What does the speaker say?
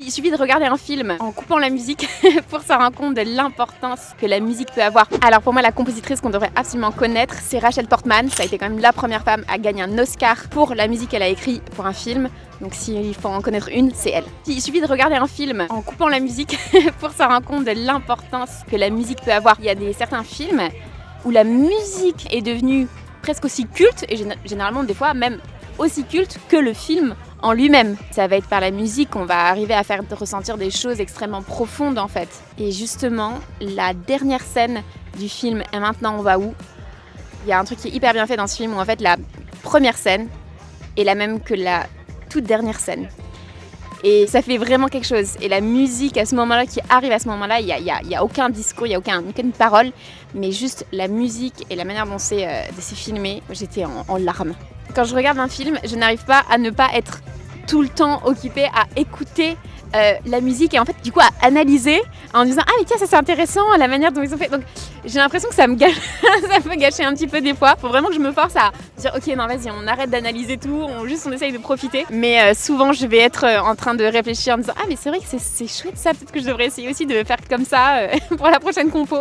Il suffit de regarder un film en coupant la musique pour se rendre compte de l'importance que la musique peut avoir. Alors pour moi, la compositrice qu'on devrait absolument connaître, c'est Rachel Portman. Ça a été quand même la première femme à gagner un Oscar pour la musique qu'elle a écrite pour un film. Donc s'il faut en connaître une, c'est elle. Il suffit de regarder un film en coupant la musique pour se rendre compte de l'importance que la musique peut avoir. Il y a certains films où la musique est devenue presque aussi culte, et généralement des fois même aussi culte que le film en lui-même. Ça va être par la musique qu'on va arriver à faire ressentir des choses extrêmement profondes en fait. Et justement, la dernière scène du film « Et maintenant on va où ?», il y a un truc qui est hyper bien fait dans ce film où en fait la première scène est la même que la toute dernière scène. Et ça fait vraiment quelque chose. Et la musique à ce moment-là, qui arrive à ce moment-là, il n'y a aucun discours, il n'y a aucune parole, mais juste la musique et la manière dont c'est filmé, j'étais en larmes. Quand je regarde un film, je n'arrive pas à ne pas être tout le temps occupée à écouter la musique et en fait du coup à analyser en disant ah mais tiens ça c'est intéressant la manière dont ils ont fait. Donc j'ai l'impression que ça me gâche, ça peut gâcher un petit peu des fois. Faut vraiment que je me force à dire ok non vas-y on arrête d'analyser tout, on essaye de profiter. Mais souvent je vais être en train de réfléchir en disant ah mais c'est vrai que c'est chouette ça, peut-être que je devrais essayer aussi de faire comme ça pour la prochaine compo.